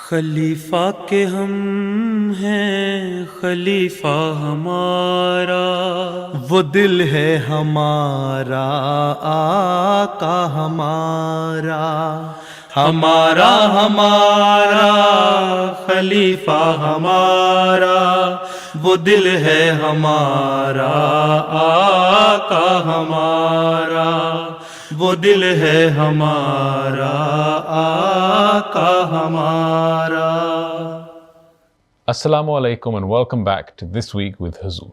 خلیفہ کے ہم ہیں خلیفہ ہمارا، وہ دل ہے ہمارا آقا ہمارا، ہمارا ہمارا خلیفہ ہمارا، وہ دل ہے ہمارا آقا ہمارا، وہ دل ہے ہمارا آقا ہمارا۔ Assalamu alaikum and welcome back to This Week with Huzur.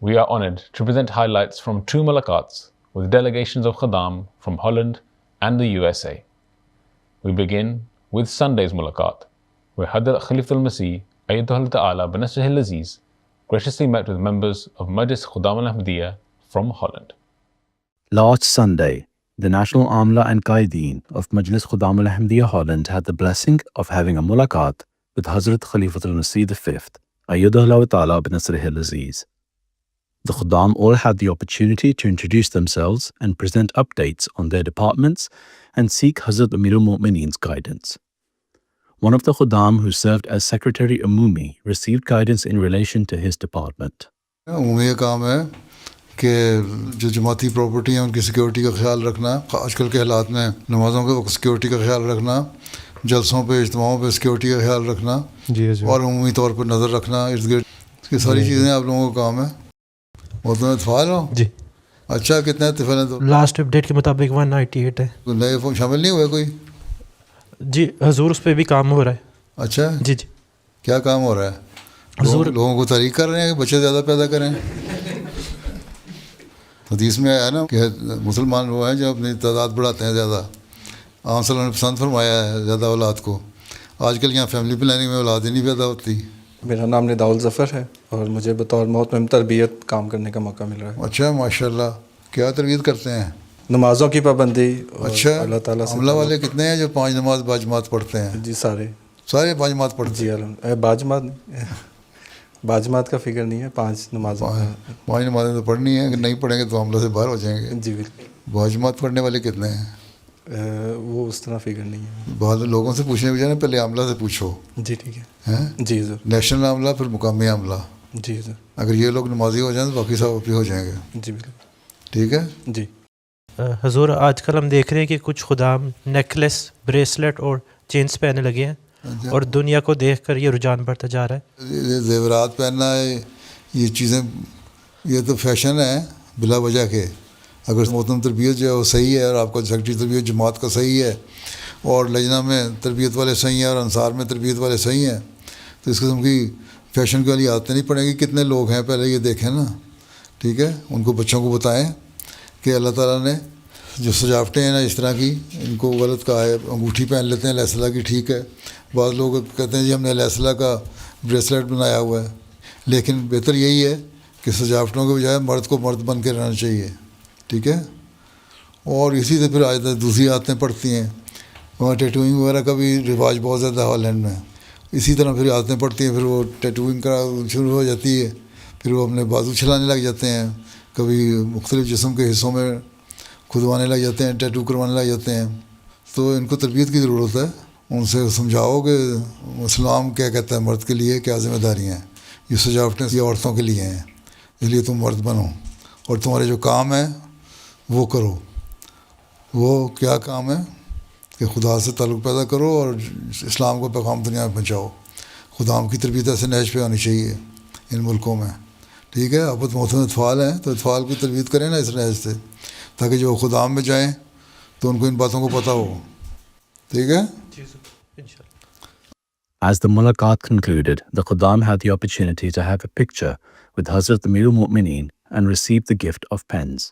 We are honored to present highlights from two mulaqats with delegations of Khaddam from Holland and the USA. We begin with Sunday's mulaqat, where Hadrat Khalifatul Masih Ayyadahullah Ta'ala Banasrihil Aziz graciously met with members of Majlis Khuddam al-Ahmadiyya from Holland. Last Sunday, the National Amla and Qaideen of Majlis Khuddam al-Ahmadiyya Holland had the blessing of having a mulaqat with Hazrat Khalifatul Masih V, Ayyadahullah Ta'ala Banasrihil Aziz. The Khuddam all had the opportunity to introduce themselves and present updates on their departments and seek Hazrat Amirul Mu'mineen's guidance. One of the Khuddam who served as Secretary Umumi received guidance in relation to his department. عمومی کام ہے کہ جو جماعتی property ہیں ان کی security کا خیال رکھنا، آج کل کے حالات میں نمازوں کے وقت سیکیورٹی کا خیال رکھنا، جلسوں پہ اجتماعوں پہ سیکیورٹی کا خیال رکھنا، اور عمومی طور پر نظر رکھنا ارد گرد، یہ ساری چیزیں آپ لوگوں کا کام ہے۔ وہ تمہیں اطفال ہو؟ جی۔ اچھا، کتنے اطفال ہیں؟ تو لاسٹ اپ ڈیٹ کے مطابق 198 ہے۔ نئے فون شامل نہیں ہوئے کوئی؟ جی حضور اس پہ بھی کام ہو رہا ہے۔ اچھا جی جی، کیا کام ہو رہا ہے؟ لوگوں کو تحریک کر رہے ہیں کہ بچے زیادہ پیدا کریں؟ حدیث میں ہے نا کہ مسلمان وہ ہیں جو اپنی تعداد بڑھاتے ہیں زیادہ، عام صلی اللہ نے پسند فرمایا ہے زیادہ اولاد کو۔ آج کل یہاں فیملی پلاننگ میں اولاد ہی نہیں پیدا ہوتی۔ میرا نام نداء ظفر ہے اور مجھے بطور محتمم تربیت کام کرنے کا موقع مل رہا ہے۔ اچھا، ماشاء اللہ، کیا تربیت کرتے ہیں؟ نمازوں کی پابندی۔ اچھا، اللہ تعالیٰ سے عملہ والے کتنے ہیں جو 5 نماز باجماعت پڑھتے ہیں؟ جی سارے 5 نماز پڑھتے جی الحمد باجماعت باجماعت کا فکر نہیں ہے، 5 نمازیں 5 نمازیں تو پڑھنی ہیں، اگر نہیں پڑھیں گے تو عملہ سے باہر ہو جائیں گے۔ جی بالکل۔ باجماعت پڑھنے والے کتنے ہیں؟ وہ اس طرح فکر نہیں ہے۔ بعض لوگوں سے پوچھنے کے بجائے پہلے عملہ سے پوچھو۔ جی ٹھیک ہے۔ جی ضرور۔ نیشنل عملہ پھر مقامی عملہ۔ جی ضرور۔ اگر یہ لوگ نمازی ہو جائیں تو باقی سب بھی ہو جائیں گے۔ جی بالکل۔ ٹھیک ہے جی حضور آج کل ہم دیکھ رہے ہیں کہ کچھ خدام نیکلس، بریسلیٹ اور چینز پہننے لگے ہیں، اور دنیا کو دیکھ کر یہ رجحان بڑھتا جا رہا ہے۔ یہ زیورات پہننا ہے، یہ چیزیں، یہ تو فیشن ہے بلا وجہ کے۔ اگر محترم تربیت جو ہے وہ صحیح ہے اور آپ کا سیکرٹری تربیت جماعت کا صحیح ہے اور لجنہ میں تربیت والے صحیح ہیں اور انصار میں تربیت والے صحیح ہیں، تو اس قسم کی فیشن کی والی عادتیں نہیں پڑیں گی۔ کتنے لوگ ہیں پہلے یہ دیکھیں نا، ٹھیک ہے؟ ان کو بچوں کو بتائیں کہ اللہ تعالیٰ نے جو سجاوٹیں ہیں نا اس طرح کی، ان کو غلط کہا ہے۔ انگوٹھی پہن لیتے ہیں علیہ السلام کی، ٹھیک ہے، بعض لوگ کہتے ہیں جی ہم نے علیہ السلام کا بریسلیٹ بنایا ہوا ہے، لیکن بہتر یہی ہے کہ سجاوٹوں کے بجائے مرد کو مرد بن کے رہنا چاہیے، ٹھیک ہے؟ اور اسی سے پھر دوسری عادتیں پڑتی ہیں، وہاں ٹیٹوئنگ وغیرہ کا بھی رواج بہت زیادہ ہے ہالینڈ میں۔ اسی طرح پھر عادتیں پڑتی ہیں، پھر وہ ٹیٹوئنگ کا شروع ہو جاتی ہے، پھر وہ اپنے بازو چھلانے لگ جاتے ہیں، کبھی مختلف جسم کے حصوں میں کھدوانے لگ جاتے ہیں، ٹیٹو کروانے لگ جاتے ہیں۔ تو ان کو تربیت کی ضرورت ہے، ان سے سمجھاؤ کہ اسلام کیا کہتا ہے مرد کے لیے کیا ذمہ داریاں ہیں، یہ سجاوٹیں یہ عورتوں کے لیے ہیں، اس لیے تم مرد بنو اور تمہارے جو کام ہے وہ کرو۔ وہ کیا کام ہے کہ خدا سے تعلق پیدا کرو اور اسلام کو پیغام دنیا میں پہنچاؤ۔ خدام کی تربیت ایسے نہج پہ ہونی چاہیے ان ملکوں میں، ٹھیک ہے؟ اب محترم اطفال ہیں تو اطفال کی تربیت کریں نا اس نہج سے، تاکہ جو خدام میں جائیں تو ان کو ان باتوں کو پتہ ہو، ٹھیک ہے؟ As the mulaqat concluded, the Khuddam had the opportunity to have a picture with Hazrat Amirul Mu'mineen and received the gift of pens.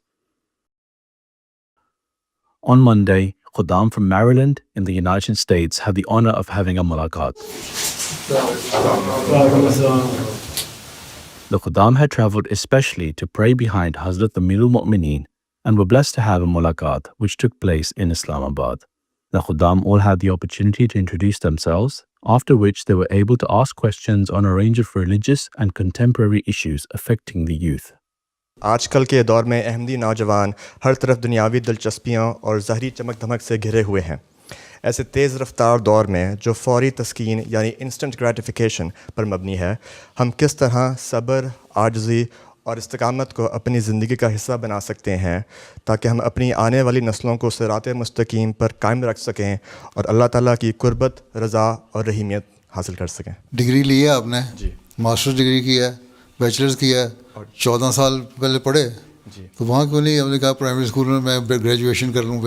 On Monday, Khuddam from Maryland in the United States had the honor of having a mulaqat. The Khuddam had traveled especially to pray behind Hazrat Amirul Mu'mineen and were blessed to have a mulaqat which took place in Islamabad. The Khuddam all had the opportunity to introduce themselves, after which they were able to ask questions on a range of religious and contemporary issues affecting the youth. آج کل کے دور میں احمدی نوجوان ہر طرف دنیاوی دلچسپیاں اور ظاہری چمک دھمک سے گھرے ہوئے ہیں۔ ایسے تیز رفتار دور میں جو فوری تسکین یعنی انسٹنٹ گریٹیفیکیشن پر مبنی ہے، ہم کس طرح صبر، عاجزی اور استقامت کو اپنی زندگی کا حصہ بنا سکتے ہیں تاکہ ہم اپنی آنے والی نسلوں کو صراط مستقیم پر قائم رکھ سکیں اور اللہ تعالیٰ کی قربت، رضا اور رحیمیت حاصل کر سکیں۔ ڈگری لی ہے آپ نے؟ جی۔ ماسٹر ڈگری کی ہے، بیچلرز کی ہے، 14 سال پہلے پڑھے، جی۔ تو وہاں کیوں نہیں ہم نے کہا پرائمری اسکول میں گریجویشن کر لوں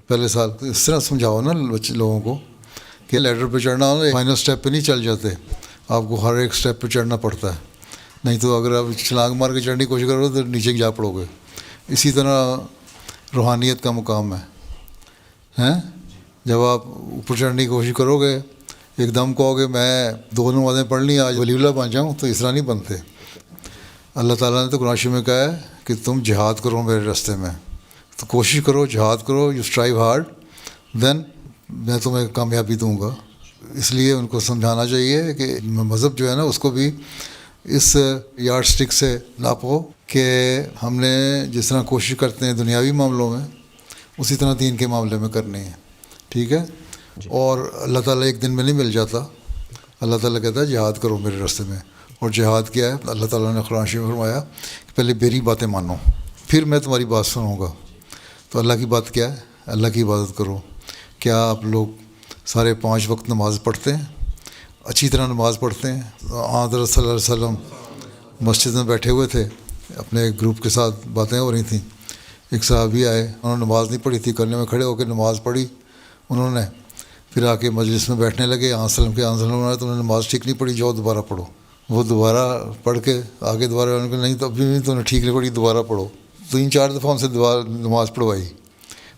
پہلے سال؟ تو اس طرح سمجھاؤ نا لوگوں کو کہ لیڈر پہ چڑھنا ہو نا، فائنل اسٹیپ پہ نہیں چل جاتے، آپ کو ہر ایک اسٹیپ پہ چڑھنا پڑتا ہے، نہیں تو اگر آپ چھلانگ مار کے چڑھنے کی کوشش کرو تو نیچے جا پڑو گے۔ اسی طرح روحانیت کا مقام ہے، جب آپ اوپر چڑھنے کی کوشش کرو گے، ایک دم کہو گے میں 2 نمازیں پڑھ لی آج ولی اللہ بن جاؤں، تو اس طرح نہیں بنتے۔ اللہ تعالیٰ نے تو قرآن شریف میں کہا ہے کہ تم جہاد کرو میرے راستے میں، تو کوشش کرو، جہاد کرو، یو اسٹرائیو ہارڈ، دین میں تمہیں کامیابی دوں گا۔ اس لیے ان کو سمجھانا چاہیے کہ مذہب جو ہے نا اس کو بھی اس یارڈ سٹک سے ناپو کہ ہم نے جس طرح کوشش کرتے ہیں دنیاوی معاملوں میں، اسی طرح دین کے معاملے میں کرنی ہے، ٹھیک ہے؟ اور اللہ تعالیٰ ایک دن میں نہیں مل جاتا، اللہ تعالیٰ کہتا ہے جہاد کرو میرے راستے میں۔ اور جہاد کیا ہے؟ اللہ تعالیٰ نے قرآن شریف میں فرمایا کہ پہلے میری باتیں مانو، پھر میں تمہاری بات سنوں گا۔ تو اللہ کی بات کیا ہے؟ اللہ کی عبادت کرو۔ کیا آپ لوگ سارے 5 وقت نماز پڑھتے ہیں؟ اچھی طرح نماز پڑھتے ہیں؟ حضرت صلی اللہ علیہ وسلم مسجد میں بیٹھے ہوئے تھے، اپنے گروپ کے ساتھ باتیں ہو رہی تھیں، ایک صحابی آئے، انہوں نے نماز نہیں پڑھی تھی، کرنے میں کھڑے ہو کے نماز پڑھی انہوں نے، پھر آ کے مجلس میں بیٹھنے لگے، وسلم کے تو انہوں نے نماز ٹھیک نہیں پڑھی، جاؤ دوبارہ پڑھو۔ وہ دوبارہ پڑھ کے آگے دوبارہ انہوں نے کہا نہیں تو ابھی نہیں، تو انہیں ٹھیک نہیں پڑھی، دوبارہ پڑھو۔ 3-4 دفعہ ان سے نماز پڑھوائی۔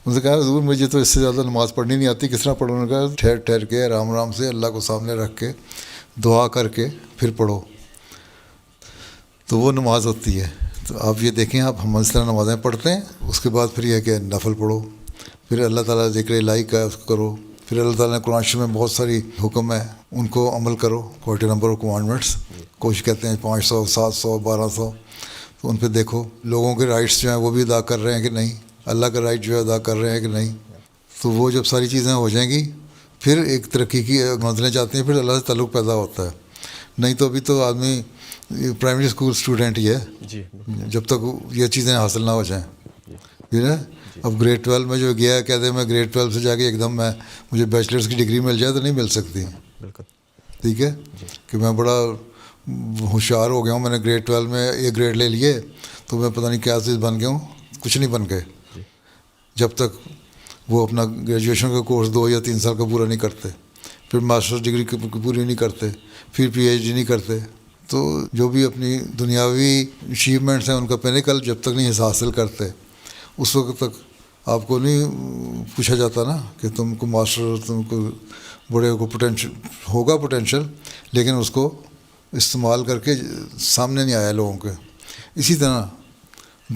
ان سے کہا حضور مجھے تو اس سے زیادہ نماز پڑھنی نہیں آتی، کس طرح پڑھو؟ انہوں نے کہا ٹھہر ٹھہر کے آرام آرام سے اللہ کو سامنے رکھ کے دعا کر کے پھر پڑھو، تو وہ نماز ہوتی ہے۔ تو آپ یہ دیکھیں، آپ ہم اس طرح نمازیں پڑھتے ہیں، اس کے بعد پھر یہ کہ نفل پڑھو، پھر اللہ تعالیٰ ذکر الہی کا اس کو کرو، پھر اللہ تعالیٰ نے قرآن شریف میں بہت ساری حکم ہے، ان کو عمل کرو، کوائٹ نمبر آف کمانڈمنٹس، کوشش کہتے ہیں 500 700 1200، تو ان پہ دیکھو لوگوں کے رائٹس جو ہیں وہ بھی ادا کر رہے ہیں کہ نہیں، اللہ کا رائٹ جو ہے ادا کر رہے ہیں کہ نہیں۔ تو وہ جب ساری چیزیں ہو جائیں گی پھر ایک ترقی کی منزلیں جاتی ہیں، پھر اللہ سے تعلق پیدا ہوتا ہے۔ نہیں تو ابھی تو آدمی پرائمری اسکول اسٹوڈنٹ ہی ہے، جی، جب تک یہ چیزیں حاصل نہ ہو جائیں، ٹھیک ہے؟ اب گریڈ 12 میں جو گیا ہے، کہتے ہیں میں گریڈ 12 سے جا کے ایک دم مجھے بیچلرس کی ڈگری مل جائے، تو نہیں مل سکتی، بالکل ٹھیک ہے؟ کہ میں بڑا ہوشیار ہو گیا ہوں، میں نے گریڈ 12 میں ایک گریڈ لے لیے تو میں پتہ نہیں کیا چیز بن گیا ہوں، کچھ نہیں بن گئے جب تک وہ اپنا گریجویشن کا کورس 2 یا 3 سال کا پورا نہیں کرتے، پھر ماسٹر ڈگری پوری نہیں کرتے، پھر پی ایچ ڈی نہیں کرتے۔ تو جو بھی اپنی دنیاوی اچیومنٹس ہیں ان کا پینیکل جب تک نہیں حاصل کرتے، اس وقت تک آپ کو نہیں پوچھا جاتا نا کہ تم کو ماسٹر، تم کو بڑے کو پوٹینشل، لیکن اس کو استعمال کر کے سامنے نہیں آیا لوگوں کے۔ اسی طرح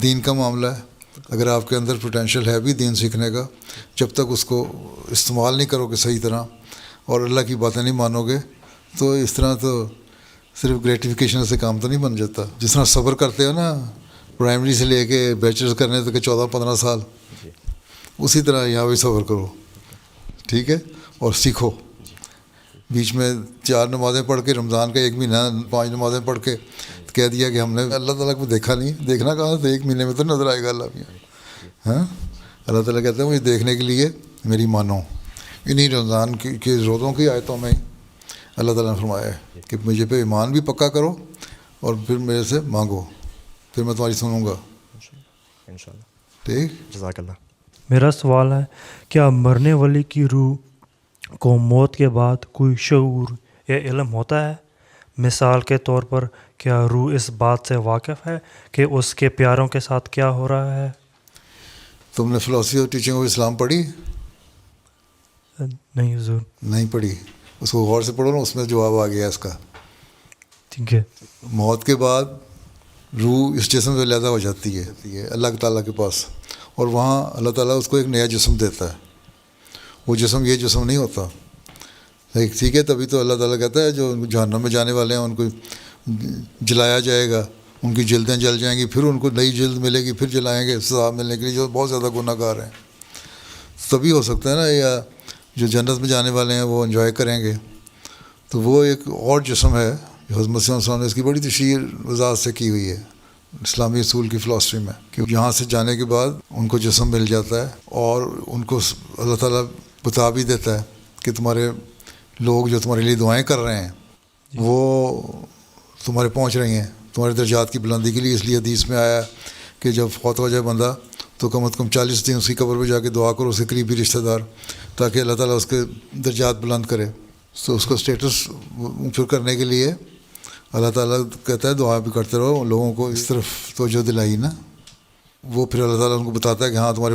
دین کا معاملہ ہے، اگر آپ کے اندر پوٹینشیل ہے بھی دین سیکھنے کا، جب تک اس کو استعمال نہیں کرو گے صحیح طرح اور اللہ کی باتیں نہیں مانو گے، تو اس طرح تو صرف گریٹیفیکیشن سے کام تو نہیں بن جاتا۔ جس طرح صبر کرتے ہو نا پرائمری سے لے کے بیچلرز کرنے تک 14-15 سال، اسی طرح یہاں بھی صبر کرو، ٹھیک ہے؟ اور سیکھو۔ بیچ میں 4 نمازیں پڑھ کے، رمضان کا 1 مہینہ 5 نمازیں پڑھ کے کہہ دیا کہ ہم نے اللہ تعالیٰ کو دیکھا نہیں، دیکھنا کہاں سے؟ 1 مہینے میں تو نظر آئے گا اللہ بھی، ہاں؟ اللہ تعالیٰ کہتا ہے مجھے دیکھنے کے لیے میری مانو۔ انہی رمضان کے روزوں کی آیتوں میں اللہ تعالیٰ نے فرمایا ہے کہ مجھے پہ ایمان بھی پکا کرو اور پھر میرے سے مانگو، پھر میں تمہاری سنوں گا، انشاءاللہ۔ ٹھیک؟ جزاک اللہ۔ میرا سوال ہے، کیا مرنے والی کی روح کو موت کے بعد کوئی شعور یا علم ہوتا ہے؟ مثال کے طور پر کیا روح اس بات سے واقف ہے کہ اس کے پیاروں کے ساتھ کیا ہو رہا ہے؟ تم نے فلاسفی اور ٹیچنگ آف اسلام پڑھی؟ نہیں حضور۔ نہیں پڑھی؟ اس کو غور سے پڑھو نا، اس میں جواب آ گیا اس کا۔ ٹھیک ہے۔ موت کے بعد روح اس جسم سے علیحدہ ہو جاتی ہے اللہ تعالیٰ کے پاس، اور وہاں اللہ تعالیٰ اس کو ایک نیا جسم دیتا ہے، وہ جسم یہ جسم نہیں ہوتا، ٹھیک ہے؟ تبھی تو اللہ تعالیٰ کہتا ہے جو جہنم میں جانے والے ہیں ان کو جلایا جائے گا، ان کی جلدیں جل جائیں گی، پھر ان کو نئی جلد ملے گی، پھر جلائیں گے سزا ملنے کے لیے، جو بہت زیادہ گناہ گار ہیں۔ تبھی ہو سکتا ہے نا، یا جو جنت میں جانے والے ہیں وہ انجوائے کریں گے. تو وہ ایک اور جسم ہے جو حضرت مسیح علیہ السلام نے اس کی بڑی تشریح وضاحت سے کی ہوئی ہے اسلامی اصول کی فلاسفی میں، کہ یہاں سے جانے کے بعد ان کو جسم مل جاتا ہے اور ان کو اللہ تعالیٰ بتا بھی دیتا ہے کہ تمہارے لوگ جو تمہارے لیے دعائیں کر رہے ہیں وہ تمہارے پہنچ رہی ہیں تمہارے درجات کی بلندی کے لیے. اس لیے حدیث میں آیا کہ جب فوت ہو جائے بندہ تو کم از کم 40 دن اس کی قبر پہ جا کے دعا کرو، اس کے قریبی رشتہ دار، تاکہ اللہ تعالیٰ اس کے درجات بلند کرے. تو اس کا اسٹیٹس پھر کرنے کے لیے اللہ تعالیٰ کہتا ہے دعا بھی کرتے رہو، لوگوں کو اس طرف توجہ دلائی نا. وہ پھر اللہ تعالیٰ ان کو بتاتا ہے کہ ہاں تمہارے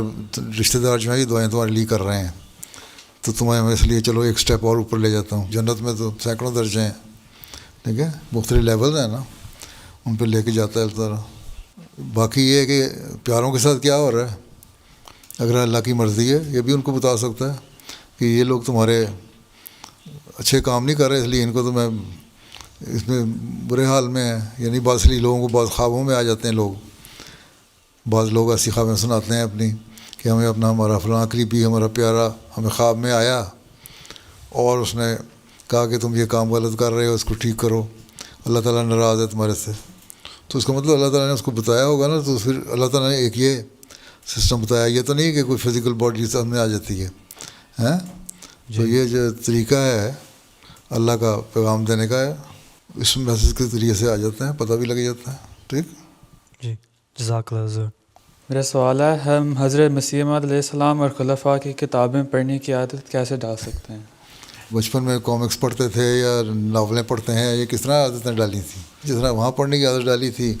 رشتہ دار جو ہیں یہ دعائیں تمہارے لیے کر رہے ہیں، تو تمہیں میں اس لیے چلو ایک سٹیپ اور اوپر لے جاتا ہوں. جنت میں تو سینکڑوں درجے ہیں، ٹھیک ہے، مختلف لیول ہیں نا، ان پہ لے کے جاتا ہے اللہ تعالیٰ. باقی یہ ہے کہ پیاروں کے ساتھ کیا ہو رہا ہے، اگر اللہ کی مرضی ہے یہ بھی ان کو بتا سکتا ہے کہ یہ لوگ تمہارے اچھے کام نہیں کر رہے، اس لیے ان کو تو میں اس میں برے حال میں ہے. یعنی بعض لوگوں کو بعض خوابوں میں آ جاتے ہیں بعض لوگ ایسی خوابیں سناتے ہیں اپنی کہ ہمیں اپنا ہمارا فلاں قریبی ہمارا پیارا ہمیں خواب میں آیا اور اس نے کہا کہ تم یہ کام غلط کر رہے ہو، اس کو ٹھیک کرو، اللہ تعالیٰ ناراض ہے تمہارے سے. تو اس کا مطلب اللہ تعالیٰ نے اس کو بتایا ہوگا نا. تو پھر اللہ تعالیٰ نے ایک یہ سسٹم بتایا، یہ تو نہیں کہ کوئی فزیکل باڈی سامنے آ جاتی ہے ہیں. تو یہ جو طریقہ ہے اللہ کا پیغام دینے کا ہے، اس میسیج کے ذریعے سے آ جاتے ہیں، پتہ بھی لگ جاتا ہے. ٹھیک جی، جزاک اللہ حضرت. میرا سوال ہے، ہم حضرت مسیح موعود علیہ السلام اور خلفاء کی کتابیں پڑھنے کی عادت کیسے ڈال سکتے ہیں؟ بچپن میں کامکس پڑھتے تھے یا ناولیں پڑھتے ہیں، یہ کس طرح عادتیں ڈالی تھیں؟ جس طرح وہاں پڑھنے کی عادت ڈالی تھی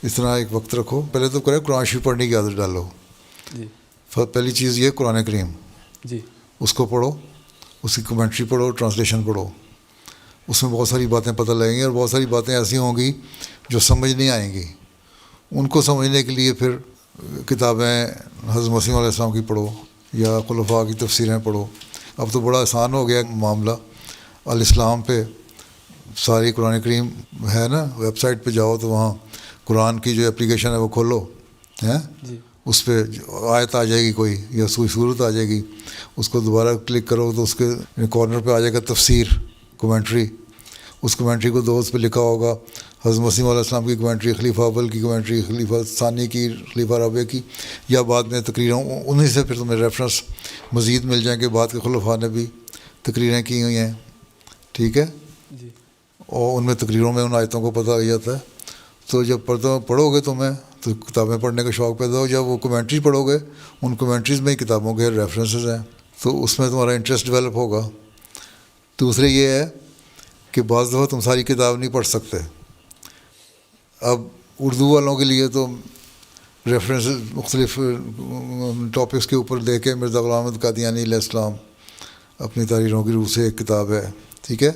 اس طرح ایک وقت رکھو. پہلے تو کرے قرآن شریف پڑھنے کی عادت ڈالو. جی. پہلی چیز یہ قرآن کریم، جی. اس کو پڑھو، اس کی کمنٹری پڑھو، ٹرانسلیشن پڑھو. اس میں بہت ساری باتیں پتہ لگیں گی اور بہت ساری باتیں ایسی ہوں گی جو سمجھ نہیں آئیں گی. ان کو سمجھنے کے لیے پھر کتابیں حضرت مسیح علیہ السلام کی پڑھو یا خلفاء کی تفسیریں پڑھو. اب تو بڑا آسان ہو گیا معاملہ، الاسلام پہ ساری قرآن کریم ہے نا، ویب سائٹ پہ جاؤ تو وہاں قرآن کی جو اپلیکیشن ہے وہ کھولو ہیں، اس پہ آیت آ جائے گی کوئی یا صورت آ جائے گی، اس کو دوبارہ کلک کرو تو اس کے کارنر پہ آ جائے گا تفسیر، کومنٹری. اس کومنٹری کو دوست پہ لکھا ہوگا حضرت مسیح علیہ السلام کی کومنٹری، خلیفہ اول کی کومنٹری، خلیفہ ثانی کی، خلیفہ رابع کی، یا بعد میں تقریروں، انہیں سے پھر تمہیں ریفرنس مزید مل جائیں کہ بعد کے خلفاء نے بھی تقریریں کی ہوئی ہیں. ٹھیک ہے جی. اور ان میں تقریروں میں ان آیتوں کو پتہ لگ جاتا ہے. تو جب پڑھو گے تمہیں تو کتابیں پڑھنے کا شوق پیدا ہو. جب وہ کومنٹری پڑھو گے ان کومنٹریز میں ہی کتابوں کے ریفرنسز ہیں تو اس میں تمہارا انٹرسٹ ڈیولپ ہوگا. دوسرے یہ ہے کہ بعض دفعہ تم ساری کتاب نہیں پڑھ سکتے. اب اردو والوں کے لیے تو ریفرنس مختلف ٹاپکس کے اوپر دے کے مرزا غلام احمد قادیانی علیہ السلام اپنی تحریروں کی روح سے ایک کتاب ہے، ٹھیک ہے.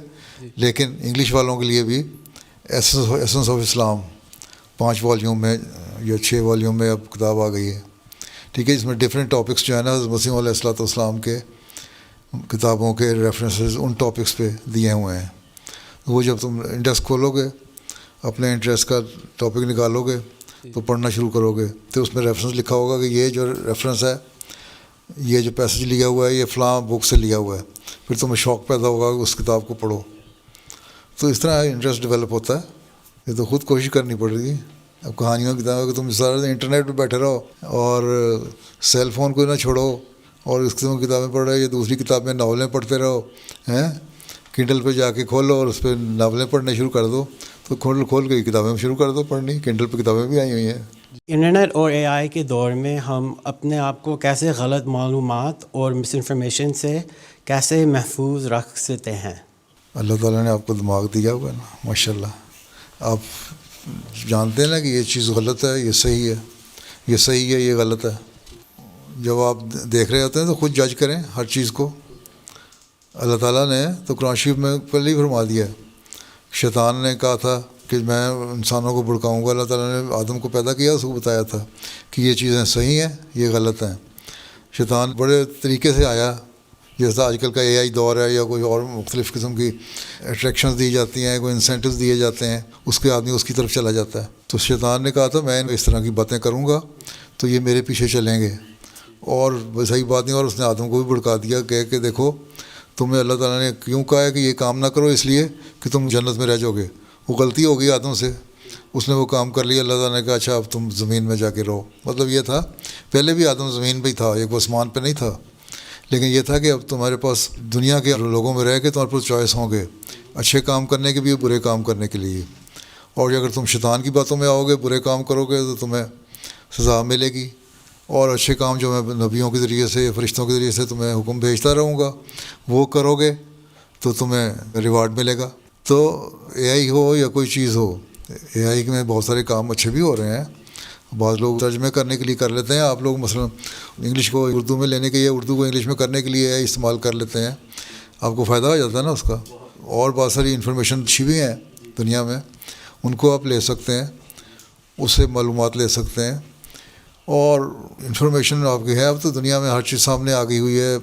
لیکن انگلش والوں کے لیے بھی ایسنس آف اسلام 5 والیوم میں یا 6 والیوم میں اب کتاب آ گئی ہے، ٹھیک ہے. اس میں ڈفرینٹ ٹاپکس جو ہے نا حضرت مسیح علیہ السلام کے کتابوں کے ریفرنسز ان ٹاپکس پہ دیے ہوئے ہیں. وہ جب تم انڈیکس کھولو گے، اپنے انٹرسٹ کا ٹاپک نکالو گے تو پڑھنا شروع کرو گے تو اس میں ریفرنس لکھا ہوگا کہ یہ جو ریفرنس ہے، یہ جو پیسج لیا ہوا ہے یہ فلاں بک سے لیا ہوا ہے. پھر تمہیں شوق پیدا ہوگا کہ اس کتاب کو پڑھو. تو اس طرح انٹرسٹ ڈیولپ ہوتا ہے. یہ تو خود کوشش کرنی پڑے گی. اب کہانیوں کی کتابیں کہ تم سارا دن انٹرنیٹ پہ بیٹھے رہو اور سیل فون کو نہ چھوڑو اور اس قسم کی کتابیں پڑھ رہے ہو، یا دوسری کتابیں ناولیں پڑھتے رہو ہیں، کنڈل پہ جا کے کھولو اور اس پہ ناولیں پڑھنے شروع کر دو تو کھول کے کتابیں شروع کر دو پڑھنی. کنڈل پہ کتابیں بھی آئی ہوئی ہیں. انٹرنیٹ اور اے آئی کے دور میں ہم اپنے آپ کو کیسے غلط معلومات اور مس انفارمیشن سے کیسے محفوظ رکھ سکتے ہیں؟ اللہ تعالیٰ نے آپ کو دماغ دیا ہوا ہے نا، ماشاء اللہ. آپ جانتے ہیں نا کہ یہ چیز غلط ہے، یہ صحیح ہے، یہ صحیح ہے، یہ غلط ہے. جب آپ دیکھ رہے ہوتے ہیں تو خود جج کریں ہر چیز کو. اللہ تعالیٰ نے تو قرآن شریف میں پہلے ہی فرما دیا ہے. شیطان نے کہا تھا کہ میں انسانوں کو بھڑکاؤں گا. اللہ تعالیٰ نے آدم کو پیدا کیا، اس کو بتایا تھا کہ یہ چیزیں صحیح ہیں، یہ غلط ہیں. شیطان بڑے طریقے سے آیا، جیسا آج کل کا اے آئی دور ہے یا کوئی اور مختلف قسم کی اٹریکشنز دی جاتی ہیں، کوئی انسینٹیوز دیے جاتے ہیں، اس کے آدمی اس کی طرف چلا جاتا ہے. تو شیطان نے کہا تھا میں اس طرح کی باتیں کروں گا تو یہ میرے پیچھے چلیں گے. اور صحیح بات نہیں. اور اس نے آدم کو بھی بھڑکا دیا کہ دیکھو تمہیں اللہ تعالیٰ نے کیوں کہا ہے کہ یہ کام نہ کرو؟ اس لیے کہ تم جنت میں رہ جاؤ گے. وہ غلطی ہو گئی آدم سے, اس نے وہ کام کر لیا. اللہ تعالیٰ نے کہا اچھا اب تم زمین میں جا کے رہو. مطلب یہ تھا پہلے بھی آدم زمین پہ ہی تھا, ایک آسمان پہ نہیں تھا, لیکن یہ تھا کہ اب تمہارے پاس دنیا کے لوگوں میں رہ کے تمہارے پاس چوائس ہوں گے, اچھے کام کرنے کے بھی برے کام کرنے کے لیے. اور اگر تم شیطان کی باتوں میں آؤ گے, برے کام کرو گے تو تمہیں سزا ملے گی. اور اچھے کام جو میں نبیوں کے ذریعے سے, فرشتوں کے ذریعے سے تمہیں حکم بھیجتا رہوں گا, وہ کرو گے تو تمہیں ریوارڈ ملے گا. تو اے آئی ہو یا کوئی چیز ہو, اے آئی میں بہت سارے کام اچھے بھی ہو رہے ہیں. بعض لوگ ترجمے کرنے کے لیے کر لیتے ہیں. آپ لوگ مثلا انگلش کو اردو میں لینے کے لیے, اردو کو انگلش میں کرنے کے لیے اے آئی استعمال کر لیتے ہیں, آپ کو فائدہ ہو جاتا ہے نا اس کا. اور بہت ساری انفارمیشن اچھی بھی ہیں دنیا میں, ان کو آپ لے سکتے ہیں, اس سے معلومات لے سکتے ہیں. اور انفارمیشن آپ کی ہے, اب تو دنیا میں ہر چیز سامنے آ گئی ہوئی ہے.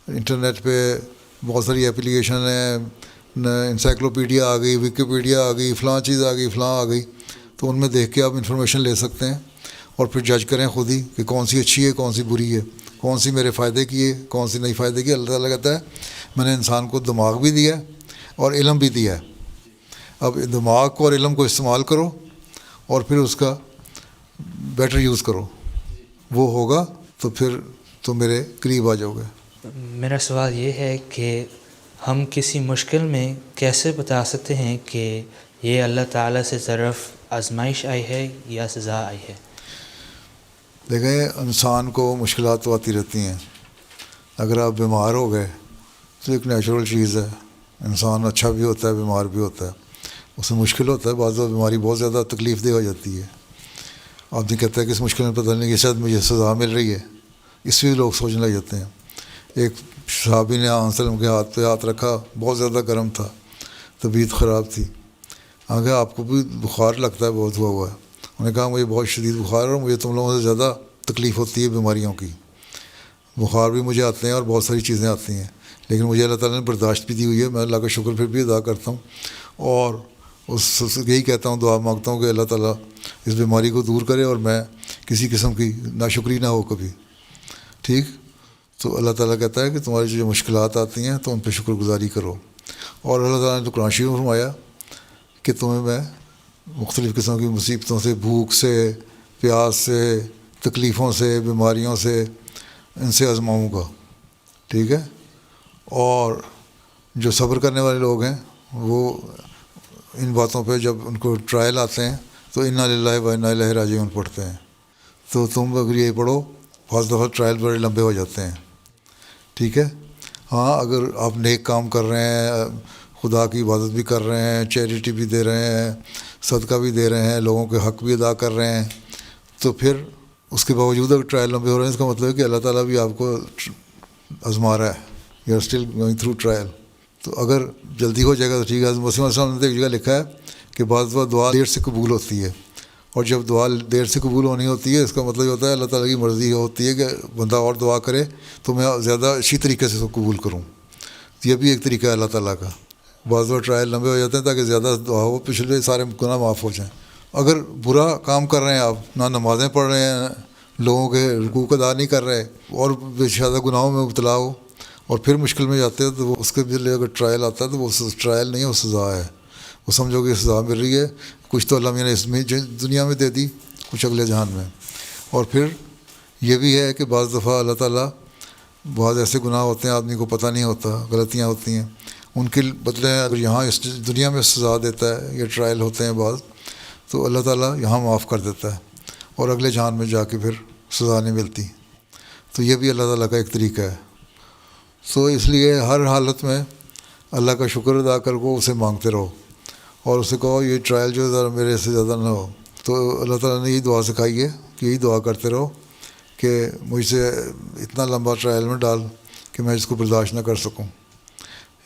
انٹرنیٹ پہ بہت ساری اپلیکیشن ہیں, انسائکلوپیڈیا آ گئی, ویکیپیڈیا آ گئی, فلاں چیز آ گئی, فلاں آ گئی. تو ان میں دیکھ کے آپ انفارمیشن لے سکتے ہیں اور پھر جج کریں خود ہی کہ کون سی اچھی ہے, کون سی بری ہے, کون سی میرے فائدے کی ہے, کون سی نہیں فائدے کی. اللہ تعالیٰ کہتا ہے میں نے انسان کو دماغ بھی دیا ہے اور علم بھی دیا ہے. اب دماغ کو اور علم کو استعمال کرو اور پھر اس کا بیٹر یوز کرو, وہ ہوگا تو پھر تم میرے قریب آ جاؤ گے. میرا سوال یہ ہے کہ ہم کسی مشکل میں کیسے بتا سکتے ہیں کہ یہ اللہ تعالیٰ سے طرف آزمائش آئی ہے یا سزا آئی ہے؟ دیکھیں انسان کو مشکلات تو آتی رہتی ہیں. اگر آپ بیمار ہو گئے تو ایک نیچرل چیز ہے, انسان اچھا بھی ہوتا ہے, بیمار بھی ہوتا ہے, اس میں مشکل ہوتا ہے. بعض دفعہ بیماری بہت زیادہ تکلیف دہ ہو جاتی ہے. آدمی کہتا ہے کہ اس مشکل میں پتہ نہیں کہ شاید مجھے سزا مل رہی ہے, اس میں لوگ سوچنے لگ جاتے ہیں. ایک صحابی نے وسلم کے ہاتھ پہ ہاتھ رکھا, بہت زیادہ گرم تھا, طبیعت خراب تھی. آگے آپ کو بھی بخار لگتا ہے بہت ہوا ہے. انہوں نے کہا مجھے بہت شدید بخار ہے اور مجھے تم لوگوں سے زیادہ تکلیف ہوتی ہے بیماریوں کی. بخار بھی مجھے آتے ہیں اور بہت ساری چیزیں آتی ہیں, لیکن مجھے اللہ تعالیٰ نے برداشت بھی دی ہوئی ہے. میں اللہ کا شکر پھر بھی ادا کرتا ہوں اور یہی کہتا ہوں, دعا مانگتا ہوں کہ اللہ تعالیٰ اس بیماری کو دور کرے اور میں کسی قسم کی ناشکری نہ ہو کبھی. ٹھیک, تو اللہ تعالیٰ کہتا ہے کہ تمہاری جو مشکلات آتی ہیں تو ان پہ شکر گزاری کرو. اور اللہ تعالیٰ نے تو قرآن شریف میں فرمایا کہ تمہیں میں مختلف قسم کی مصیبتوں سے, بھوک سے, پیاس سے, تکلیفوں سے, بیماریوں سے, ان سے آزماؤں گا. ٹھیک ہے, اور جو صبر کرنے والے لوگ ہیں وہ ان باتوں پہ جب ان کو ٹرائل آتے ہیں تو انا للہ و انا الیہ راجعون پڑھتے ہیں. تو تم اگر یہ پڑھو, بعض دفعہ ٹرائل بڑے لمبے ہو جاتے ہیں. ٹھیک ہے, ہاں اگر آپ نیک کام کر رہے ہیں, خدا کی عبادت بھی کر رہے ہیں, چیریٹی بھی دے رہے ہیں, صدقہ بھی دے رہے ہیں, لوگوں کے حق بھی ادا کر رہے ہیں, تو پھر اس کے باوجود اگر ٹرائل لمبے ہو رہے ہیں, اس کا مطلب ہے کہ اللہ تعالیٰ بھی آپ کو آزما رہا ہے. You are still going through trial. تو اگر جلدی ہو جائے گا تو ٹھیک ہے. مسلم السلام نے ایک جگہ لکھا ہے کہ بعض دعا دیر سے قبول ہوتی ہے, اور جب دعا دیر سے قبول ہونی ہوتی ہے اس کا مطلب یہ ہوتا ہے اللہ تعالیٰ کی مرضی ہوتی ہے کہ بندہ اور دعا کرے تو میں زیادہ اچھی طریقے سے اس کو قبول کروں. یہ بھی ایک طریقہ ہے اللہ تعالیٰ کا. بعض دفعہ ٹرائل لمبے ہو جاتے ہیں تاکہ زیادہ دعا ہو, پچھلے سارے گناہ معاف ہو جائیں. اگر برا کام کر رہے ہیں آپ, نہ نمازیں پڑھ رہے ہیں, لوگوں کے حقوق ادا نہیں کر رہے, اور بے شادہ گناہوں میں مبتلا ہو, اور پھر مشکل میں جاتے ہیں, تو وہ اس کے لیے اگر ٹرائل آتا ہے تو وہ ٹرائل نہیں ہے, وہ سزا ہے. وہ سمجھو کہ سزا مل رہی ہے, کچھ تو اللہ نے اس میں دنیا میں دے دی, کچھ اگلے جہان میں. اور پھر یہ بھی ہے کہ بعض دفعہ اللہ تعالیٰ, بعض ایسے گناہ ہوتے ہیں آدمی کو پتہ نہیں ہوتا, غلطیاں ہوتی ہیں, ان کے بدلے اگر یہاں اس دنیا میں سزا دیتا ہے, یہ ٹرائل ہوتے ہیں بعض, تو اللہ تعالیٰ یہاں معاف کر دیتا ہے اور اگلے جہان میں جا کے پھر سزا نہیں ملتی. تو یہ بھی اللہ تعالیٰ کا ایک طریقہ ہے. تو اس لیے ہر حالت میں اللہ کا شکر ادا کر کو اسے مانگتے رہو, اور اسے کہو یہ ٹرائل جو ذرا میرے سے زیادہ نہ ہو. تو اللہ تعالیٰ نے یہی دعا سکھائی ہے کہ یہی دعا کرتے رہو کہ مجھ سے اتنا لمبا ٹرائل میں ڈال کہ میں اس کو برداشت نہ کر سکوں,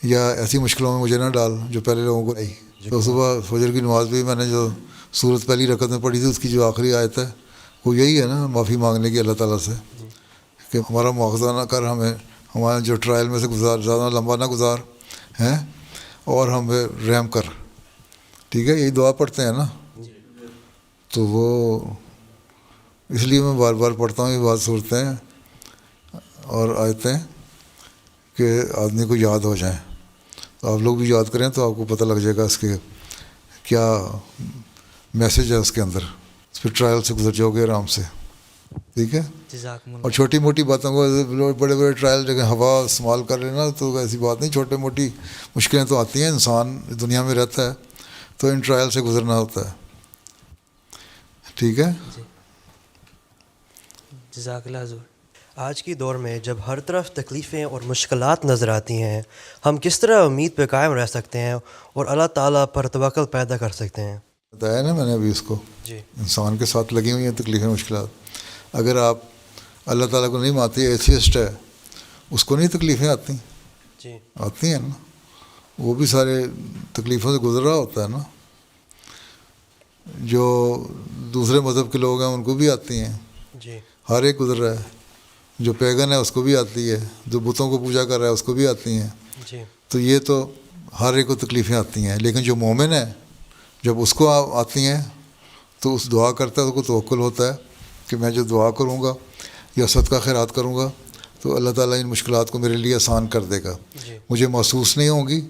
یا ایسی مشکلوں میں مجھے نہ ڈال جو پہلے لوگوں کو نہیں. تو صبح فجر کی نماز بھی میں نے جو سورت پہلی رکعت میں پڑھی تھی, اس کی جو آخری آیت ہے وہ یہی ہے نا, معافی مانگنے کی اللہ تعالیٰ سے کہ ہمارا مواخذہ نہ کر, ہمیں ہمارے جو ٹرائل میں سے گزار زیادہ لمبا نہ گزار ہیں, اور ہمیں رحم کر. ٹھیک ہے, یہی دعا پڑھتے ہیں نا. تو وہ اس لیے میں بار بار پڑھتا ہوں یہ بات صورتیں, اور آیتیں کہ آدمی کو یاد ہو جائیں. تو آپ لوگ بھی یاد کریں تو آپ کو پتہ لگ جائے گا اس کے کیا میسج ہے اس کے اندر. اس پہ ٹرائل سے گزر جاؤ گے آرام سے. ٹھیک ہے. جزاکم اللہ. اور چھوٹی موٹی باتوں کو بڑے بڑے ٹرائل جگہ ہوا استعمال کر لینا تو ایسی بات نہیں. چھوٹے موٹی مشکلیں تو آتی ہیں, انسان دنیا میں رہتا ہے تو ان ٹرائل سے گزرنا ہوتا ہے. ٹھیک ہے. جزاک اللہ حضور. آج کی دور میں جب ہر طرف تکلیفیں اور مشکلات نظر آتی ہیں, ہم کس طرح امید پہ قائم رہ سکتے ہیں اور اللہ تعالیٰ پر توکل پیدا کر سکتے ہیں؟ بتایا نا میں نے ابھی اس کو. جی. انسان کے ساتھ لگی ہوئی ہیں تکلیفیں مشکلات. اگر آپ اللہ تعالیٰ کو نہیں مانتے, ایتھیسٹ ہے, اس کو نہیں تکلیفیں آتی؟ جی آتی ہیں نا. وہ بھی سارے تکلیفوں سے گزر رہا ہوتا ہے نا. جو دوسرے مذہب کے لوگ ہیں ان کو بھی آتی ہیں. جی. ہر ایک گزر رہا ہے. جو پیگن ہے اس کو بھی آتی ہے, جو بتوں کو پوجا کر رہا ہے اس کو بھی آتی ہیں. جی. تو یہ تو ہر ایک کو تکلیفیں آتی ہیں. لیکن جو مومن ہے جب اس کو آتی ہیں تو اس دعا کرتا ہے, اس کو توکل ہوتا ہے کہ میں جو دعا کروں گا یا صدقہ خیرات کروں گا تو اللہ تعالیٰ ان مشکلات کو میرے لیے آسان کر دے گا. جی. مجھے محسوس نہیں ہوں گی,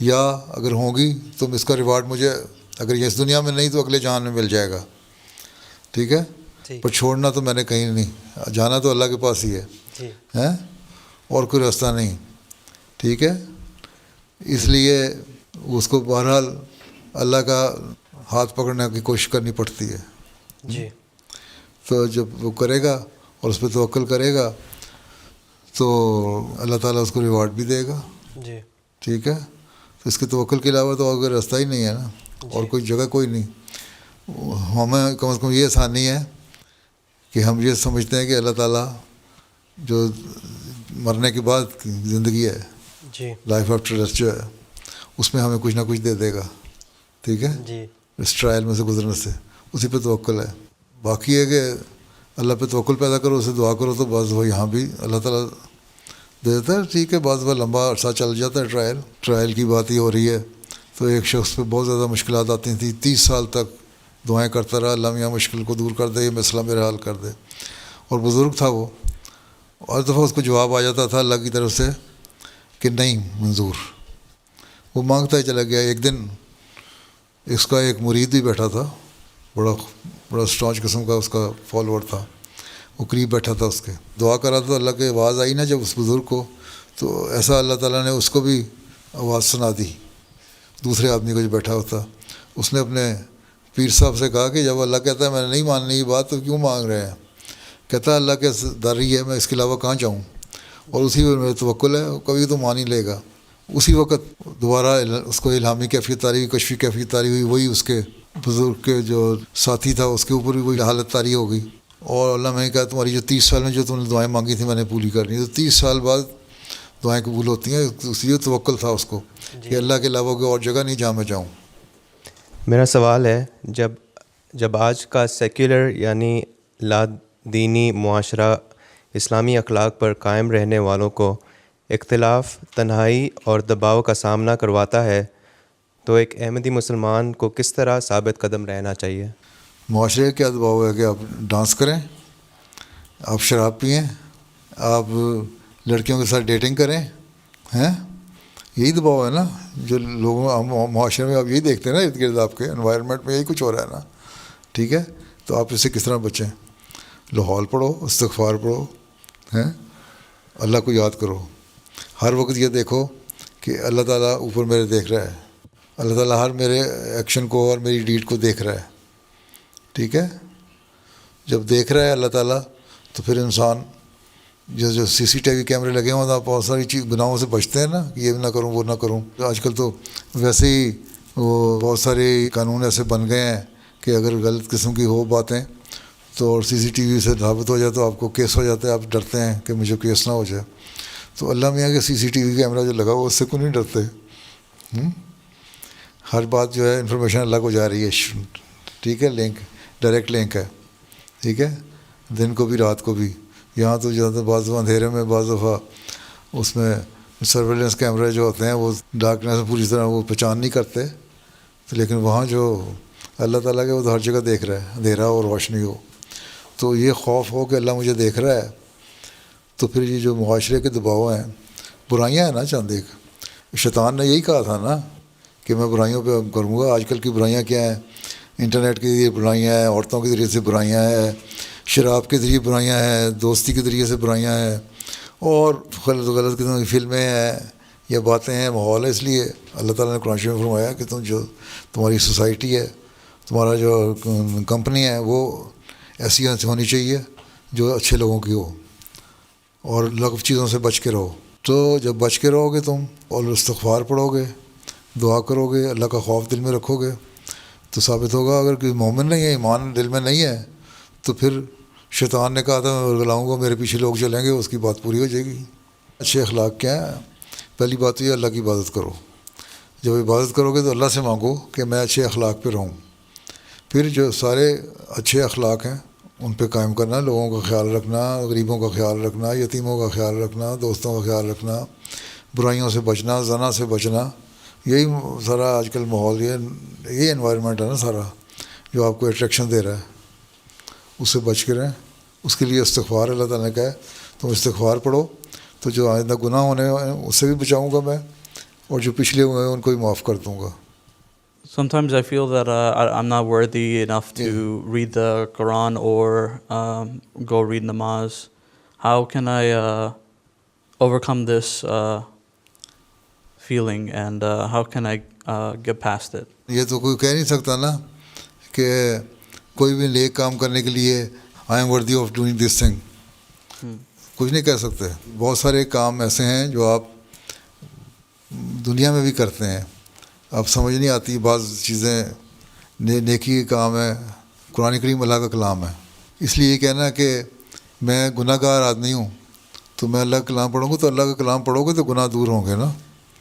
یا اگر ہوں گی تو اس کا ریوارڈ مجھے اگر یہ اس دنیا میں نہیں تو اگلے جہان میں مل جائے گا. ٹھیک ہے. پر چھوڑنا تو میں نے کہیں نہیں, جانا تو اللہ کے پاس ہی ہے. جی. ہیں, اور کوئی راستہ نہیں. ٹھیک ہے. اس لیے اس کو بہرحال اللہ کا ہاتھ پکڑنے کی کوشش کرنی پڑتی ہے. جی. تو جب وہ کرے گا اور اس پہ توکل کرے گا تو اللہ تعالیٰ اس کو ریوارڈ بھی دے گا. جی. ٹھیک ہے. تو اس کے توکل کے علاوہ تو اور کوئی راستہ ہی نہیں ہے نا, اور کوئی جگہ کوئی نہیں. ہمیں کم از کم یہ آسانی ہے کہ ہم یہ سمجھتے ہیں کہ اللہ تعالیٰ جو مرنے کے بعد کی زندگی ہے, جی, لائف آفٹر ڈیتھ جو ہے, اس میں ہمیں کچھ نہ کچھ دے دے گا. ٹھیک ہے. جی. اس ٹرائل میں سے گزرنے سے اسی پہ توکل ہے. باقی ہے کہ اللہ پہ توکل پیدا کرو, اسے دعا کرو, تو بعض وہ یہاں بھی اللہ تعالیٰ دے دیتا ہے. ٹھیک ہے. بعض وہ لمبا عرصہ چل جاتا ہے. ٹرائل کی بات ہی ہو رہی ہے تو ایک شخص پہ بہت زیادہ مشکلات آتی تھیں. 30 سال تک دعائیں کرتا رہا, اللہ میاں مشکل کو دور کر دے, یہ مسئلہ میرا حل کر دے. اور بزرگ تھا وہ, اور دفعہ اس کو جواب آ جاتا تھا اللہ کی طرف سے کہ نہیں منظور. وہ مانگتا ہی چلا گیا. ایک دن اس کا ایک مرید بھی بیٹھا تھا, بڑا اسٹانچ قسم کا اس کا فالوور تھا. وہ قریب بیٹھا تھا اس کے, دعا کر رہا تھا. اللہ کی آواز آئی نا جب اس بزرگ کو, تو ایسا اللہ تعالیٰ نے اس کو بھی آواز سنا دی. دوسرے آدمی کو جو بیٹھا ہوتا, اس نے اپنے پیر صاحب سے کہا کہ جب اللہ کہتا ہے میں نے نہیں ماننی یہ بات تو کیوں مانگ رہے ہیں؟ کہتا ہے اللہ کے داری ہے, میں اس کے علاوہ کہاں جاؤں, اور اسی پر میرا توکل ہے, کبھی تو مان ہی لے گا. اسی وقت دوبارہ اس کو الہامی کیفیت تاری ہوئی, کشفی کیفیت تاری ہوئی. وہی اس کے بزرگ کے جو ساتھی تھا اس کے اوپر بھی وہی حالت تاری ہو گئی. اور اللہ میں نے کہا تمہاری جو 30 سال میں جو تم نے دعائیں مانگی تھیں میں نے پوری کرنی. تو 30 سال بعد دعائیں قبول ہوتی ہیں. اس لیے توکل تھا اس کو کہ اللہ کے علاوہ کوئی اور جگہ نہیں جہاں میں جاؤں. میرا سوال ہے, جب آج کا سیکولر یعنی لا دینی معاشرہ اسلامی اخلاق پر قائم رہنے والوں کو اختلاف, تنہائی اور دباؤ کا سامنا کرواتا ہے, تو ایک احمدی مسلمان کو کس طرح ثابت قدم رہنا چاہیے؟ معاشرے کا کیا دباؤ ہے کہ آپ ڈانس کریں, آپ شراب پئیں, آپ لڑکیوں کے ساتھ ڈیٹنگ کریں, ہیں؟ یہی دباؤ ہے نا جو لوگوں معاشرے میں آپ یہی دیکھتے ہیں نا, ارد گرد آپ کے انوائرمنٹ میں یہی کچھ ہو رہا ہے نا. ٹھیک ہے. تو آپ اس سے کس طرح بچیں؟ لاہور پڑھو, استغفار پڑھو, ہیں, اللہ کو یاد کرو. ہر وقت یہ دیکھو کہ اللہ تعالیٰ اوپر میرے دیکھ رہا ہے, اللہ تعالیٰ ہر میرے ایکشن کو اور میری ڈیڈ کو دیکھ رہا ہے. ٹھیک ہے. جب دیکھ رہا ہے اللہ تعالیٰ تو پھر انسان جو CCTV کیمرے لگے ہوئے ہیں بہت ساری گناہوں سے بچتے ہیں نا, کہ یہ نہ کروں وہ نہ کروں. آج کل تو ویسے ہی وہ بہت سارے قانون ایسے بن گئے ہیں کہ اگر غلط قسم کی ہو باتیں تو اور CCTV سے ثابت ہو جائے تو آپ کو کیس ہو جاتا ہے. آپ ڈرتے ہیں کہ مجھے کیس نہ ہو جائے. تو اللہ میاں کے CCTV کیمرہ جو لگا ہوا اس سے کیوں نہیں ڈرتے؟ ہر بات جو ہے انفارمیشن اللہ کو جا رہی ہے. ٹھیک ہے. لنک ڈائریکٹ لنک ہے. ٹھیک ہے. دن کو بھی رات کو بھی. یہاں تو زیادہ بعض دفعہ اندھیرے میں, بعض دفعہ اس میں سرویلنس کیمرے جو ہوتے ہیں وہ ڈارکنیس میں پوری طرح وہ پہچان نہیں کرتے. تو لیکن وہاں جو اللہ تعالیٰ کے وہ تو ہر جگہ دیکھ رہا ہے, اندھیرا اور روشنی ہو. تو یہ خوف ہو کہ اللہ مجھے دیکھ رہا ہے تو پھر یہ جو معاشرے کے دباؤ ہیں، برائیاں ہیں نا چند ایک، شیطان نے یہی کہا تھا نا کہ میں برائیوں پہ کروں گا. آج کل کی برائیاں کیا ہیں؟ انٹرنیٹ کے ذریعے برائیاں ہیں، عورتوں کے ذریعے سے برائیاں ہیں، شراب کے ذریعے برائیاں ہیں، دوستی کے ذریعے سے برائیاں ہیں، اور غلط قسم کی فلمیں ہیں یا باتیں ہیں، ماحول ہے. اس لیے اللہ تعالیٰ نے قرآن شریف میں فرمایا کہ تمہاری سوسائٹی ہے، تمہارا جو کمپنی ہے وہ ایسی ہونی چاہیے جو اچھے لوگوں کی ہو، اور لغو چیزوں سے بچ کے رہو. تو جب بچ کے رہو گے تم اور استغفار پڑھو گے، دعا کرو گے، اللہ کا خوف دل میں رکھو گے، تو ثابت ہوگا. اگر کوئی مومن نہیں ہے، ایمان دل میں نہیں ہے، تو پھر شیطان نے کہا تھا میں ورگلاؤں گا، میرے پیچھے لوگ چلیں گے، اس کی بات پوری ہو جائے گی. اچھے اخلاق کیا ہیں؟ پہلی بات تو یہ اللہ کی عبادت کرو. جب عبادت کرو گے تو اللہ سے مانگو کہ میں اچھے اخلاق پہ رہوں. پھر جو سارے اچھے اخلاق ہیں ان پہ قائم کرنا، لوگوں کا خیال رکھنا، غریبوں کا خیال رکھنا، یتیموں کا خیال رکھنا، دوستوں کا خیال رکھنا، برائیوں سے بچنا، زنا سے بچنا. یہی سارا آج کل ماحول، یہ انوائرمنٹ ہے نا سارا جو آپ کو اٹریکشن دے رہا ہے، اس سے بچ کے رہیں. اس کے لیے استغفار اللہ تعالیٰ نے کہا ہے تم استغفار پڑھو تو جو آئندہ گناہ ہونے ہیں اس سے بھی بچاؤں گا میں، اور جو پچھلے ہوئے ہیں ان کو بھی معاف کر دوں گا. Sometimes I feel that I'm not worthy enough to read the Quran or go read namaz. How can I overcome this feeling, and how can I get past it? یہ تو کوئی کہہ نہیں سکتا نا کہ کوئی بھی نیک کام کرنے کے لیے I am worthy of doing this thing. کچھ نہیں کہہ سکتے. بہت سارے کام ایسے ہیں جو آپ دنیا میں بھی کرتے ہیں، آپ سمجھ نہیں آتی بعض چیزیں. نیکی کے کام ہے، قرآن کریم اللہ کا کلام ہے. اس لیے یہ کہنا کہ میں گناہ گار آدمی ہوں تو میں اللہ کا کلام پڑھوں گا، تو اللہ کا کلام پڑھو گے تو گناہ دور ہوں گے نا.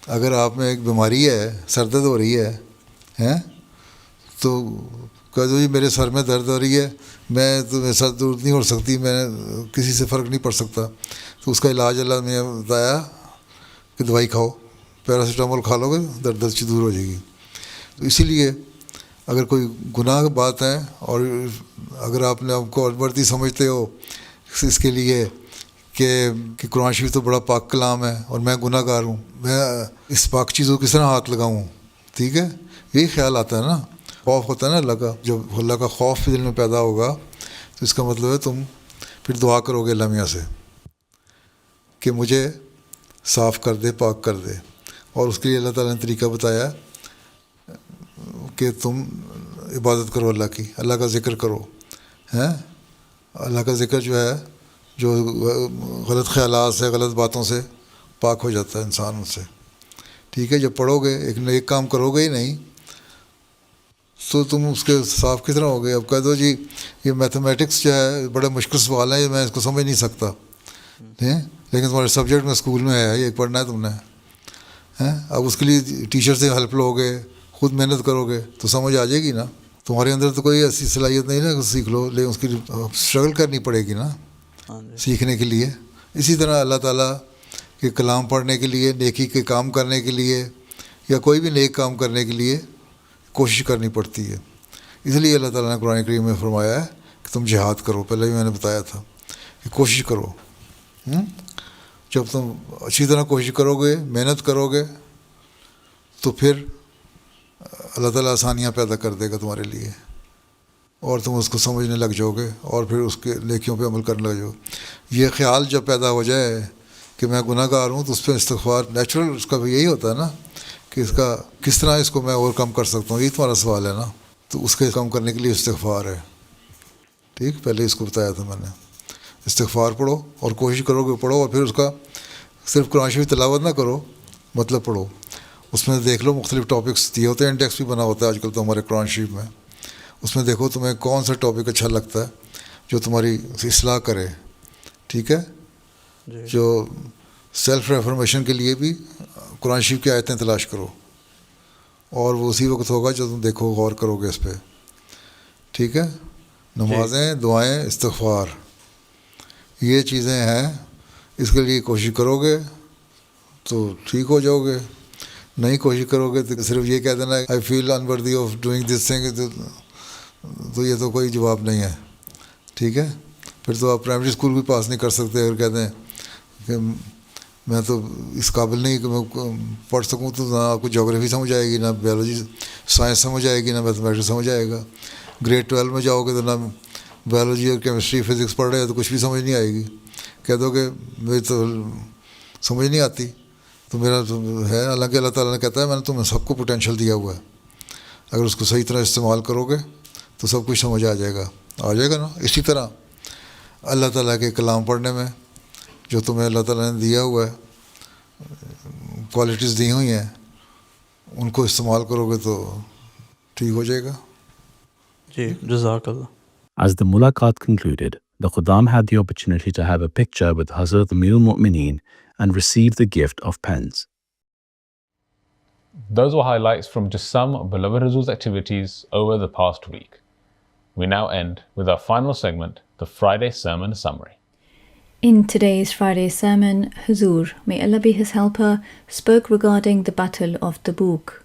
اگر آپ میں ایک بیماری ہے، سر درد ہو رہی ہے تو کہہ دو جی میرے سر میں درد ہو رہی ہے، میں تو میرے سر دور نہیں ہو سکتی، میں کسی سے فرق نہیں پڑ سکتا، تو اس کا علاج اللہ نے بتایا کہ دوائی کھاؤ، پیراسیٹامول کھا لو گے درد اچھی دور ہو جائے گی. تو اسی لیے اگر کوئی گناہ کی بات ہے اور اگر آپ نے آپ کو ورتی سمجھتے ہو اس کے لیے کہ قرآن شریف تو بڑا پاک کلام ہے اور میں گناہ گار ہوں، میں اس پاک چیزوں کس طرح ہاتھ لگاؤں، ٹھیک ہے، یہی خیال آتا ہے نا. خوف ہوتا ہے نا اللہ کا. جب اللہ کا خوف دل میں پیدا ہوگا تو اس کا مطلب ہے تم پھر دعا کرو گے اللہ میاں سے کہ مجھے صاف کر دے، پاک کر دے. اور اس کے لیے اللہ تعالیٰ نے طریقہ بتایا کہ تم عبادت کرو اللہ کی، اللہ کا ذکر کرو. اللہ کا ذکر جو ہے، جو غلط خیالات سے، غلط باتوں سے پاک ہو جاتا ہے انسان ان سے. ٹھیک ہے، جب پڑھو گے ایک نیک کام کرو گے ہی نہیں تو تم اس کے صاف کس طرح ہو گے. اب کہہ دو جی یہ میتھمیٹکس جو ہے بڑے مشکل سوال ہے، میں اس کو سمجھ نہیں سکتا، لیکن تمہارے سبجیکٹ میں اسکول میں ہے، یہ پڑھنا ہے تم نے. اب اس کے لیے ٹیچر سے ہیلپ لو گے، خود محنت کرو گے تو سمجھ آ جائے گی نا. تمہارے اندر تو کوئی ایسی صلاحیت نہیں نا سیکھ لو، لیکن اس کی اسٹرگل کرنی پڑے گی نا سیکھنے کے لیے. اسی طرح اللہ تعالیٰ کے کلام پڑھنے کے لیے، نیکی کے کام کرنے کے لیے، یا کوئی بھی نیک کام کرنے کے لیے کوشش کرنی پڑتی ہے. اس لیے اللہ تعالیٰ نے قرآن کریم میں فرمایا ہے کہ تم جہاد کرو. پہلے بھی میں نے بتایا تھا کہ کوشش کرو. جب تم اچھی طرح کوشش کرو گے، محنت کرو گے، تو پھر اللہ تعالیٰ آسانیاں پیدا کر دے گا تمہارے لیے، اور تم اس کو سمجھنے لگ جاؤ گے اور پھر اس کے نیکیوں پہ عمل کرنے لگ جاؤ. یہ خیال جب پیدا ہو جائے کہ میں گناہ گار ہوں تو اس پہ استغفار نیچرل اس کا بھی یہی ہوتا ہے نا کہ اس کا کس طرح اس کو میں اوور کم کر سکتا ہوں. یہی تمہارا سوال ہے نا. تو اس کے کم کرنے کے لیے استغفار ہے. ٹھیک، پہلے اس کو بتایا تھا میں نے. استغفار پڑھو اور کوشش کرو کہ پڑھو، اور پھر اس کا صرف قرآن شریف تلاوت نہ کرو، مطلب پڑھو. اس میں دیکھ لو مختلف ٹاپکس دیے ہوتے ہیں، انڈیکس بھی بنا ہوتا ہے آج کل تو ہمارے قرآن شریف میں. اس میں دیکھو تمہیں کون سا ٹاپک اچھا لگتا ہے جو تمہاری اصلاح کرے. ٹھیک ہے، جو سیلف ریفرمیشن کے لیے بھی قرآن شریف کی آیتیں تلاش کرو، اور وہ اسی وقت ہوگا جو تم دیکھو، غور کرو گے اس پہ. ٹھیک ہے، نمازیں، دعائیں، استغفار، یہ چیزیں ہیں. اس کے لیے کوشش کرو گے تو ٹھیک ہو جاؤ گے. نہیں کوشش کرو گے تو صرف یہ کہہ دینا آئی فیل انورتھی آف ڈوئنگ دس تھنگ، تو یہ تو کوئی جواب نہیں ہے. ٹھیک ہے، پھر تو آپ پرائمری اسکول بھی پاس نہیں کر سکتے اگر کہتے ہیں کہ میں تو اس قابل نہیں کہ میں پڑھ سکوں، تو نہ آپ کو جغرافی سمجھ آئے گی، نہ بیولوجی سائنس سمجھ آئے گی، نہ میتھمیٹکس سمجھ آئے گا. گریڈ 12 میں جاؤ گے تو نہ بیولوجی اور کیمسٹری فزکس پڑھ رہے ہیں تو کچھ بھی سمجھ نہیں آئے گی. کہہ دو کہ مجھے تو سمجھ نہیں آتی، تو میرا تو ہے. حالانکہ اللہ تعالیٰ نے کہتا ہے میں نے تمہیں سب کو پوٹینشیل دیا ہوا ہے، اگر اس کو صحیح طرح استعمال کرو گے تو سب کچھ سمجھ آ جائے گا نا. اسی طرح اللہ تعالیٰ کے کلام پڑھنے میں جو تمہیں اللہ تعالیٰ نے دیا ہوا ہے، کوالٹیز دی ہوئی ہیں، ان کو استعمال کرو گے تو ٹھیک ہو جائے گا. جی جزاک اللہ. As the mulaqat concluded, the Khuddam had the opportunity to have a picture with Hazrat Amir al-Mu'mineen and receive the gift of pens. Those were highlights from just some of beloved Huzur's activities over the past week. We now end with our final segment, the Friday Sermon Summary. In today's Friday sermon, Huzur, may Allah be his helper, spoke regarding the Battle of Tabuk.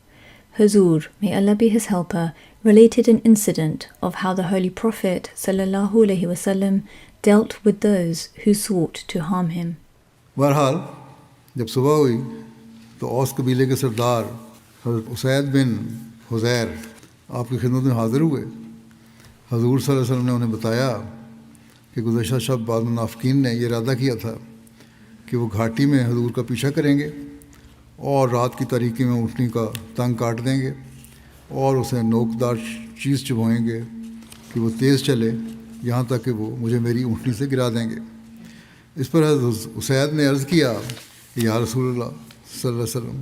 Huzur, may Allah be his helper, related an incident of how the Holy Prophet ﷺ dealt with those who sought to harm him. بہرحال جب صبح ہوئی تو اوس قبیلے کے سردار حضرت اسید بن حضیر آپ کی خدمت میں حاضر ہوئے. حضور صلی اللہ علیہ وسلم نے انہیں بتایا کہ گزشتہ شب بعض منافقین نے یہ ارادہ کیا تھا کہ وہ گھاٹی میں حضور کا پیچھا کریں گے اور رات کی تاریکی میں اونٹنی کا ٹنگ کاٹ دیں گے اور اسے نوکدار چیز چبھائیں گے کہ وہ تیز چلے یہاں تک کہ وہ مجھے میری اونٹنی سے گرا دیں گے. اس پر حضرت اسید نے عرض کیا کہ یا رسول اللہ صلی اللہ علیہ وسلم،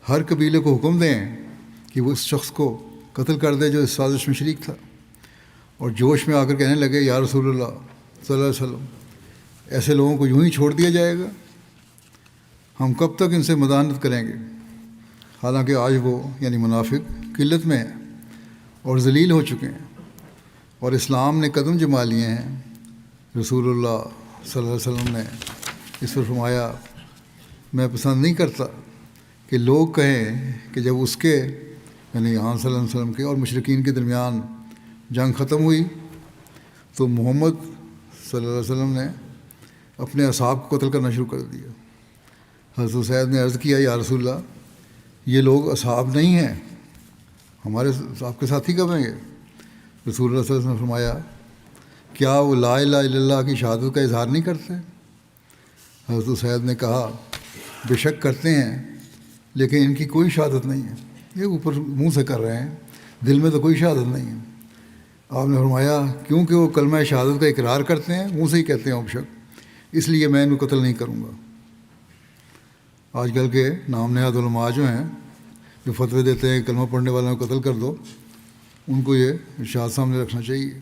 ہر قبیلے کو حکم دیں کہ وہ اس شخص کو قتل کر دے جو اس سازش میں شریک تھا. اور جوش میں آ کر کہنے لگے یا رسول اللہ صلی اللہ علیہ وسلم، ایسے لوگوں کو یوں ہی چھوڑ دیا جائے گا؟ ہم کب تک ان سے مداحنت کریں گے؟ حالانکہ آج وہ یعنی منافق قلت میں ہیں اور ذلیل ہو چکے ہیں اور اسلام نے قدم جما لیے ہیں. رسول اللہ صلی اللہ علیہ وسلم نے اس پر فرمایا میں پسند نہیں کرتا کہ لوگ کہیں کہ جب اس کے یعنی صلی اللہ علیہ وسلم کے اور مشرکین کے درمیان جنگ ختم ہوئی تو محمد صلی اللہ علیہ وسلم نے اپنے اصحاب کو قتل کرنا شروع کر دیا. حضرت اسید نے عرض کیا یا رسول اللہ، یہ لوگ اصحاب نہیں ہیں، ہمارے آپ کے ساتھی کب ہیں گے؟ رسول اللہ صلی اللہ علیہ وسلم نے فرمایا کیا وہ لا الہ الا اللہ کی شہادت کا اظہار نہیں کرتے؟ حضرت اسید نے کہا بے شک کرتے ہیں، لیکن ان کی کوئی شہادت نہیں ہے. یہ اوپر منہ سے کر رہے ہیں، دل میں تو کوئی شہادت نہیں ہے. آپ نے فرمایا کیونکہ وہ کلمہ شہادت کا اقرار کرتے ہیں، منہ سے ہی کہتے ہیں بے شک، اس لیے میں ان کو قتل نہیں کروں گا. آج کل کے نام نہاد علماء جو ہیں جو فتوے دیتے ہیں کلمہ پڑھنے والوں کو قتل کر دو، ان کو یہ ارشاد سامنے رکھنا چاہیے.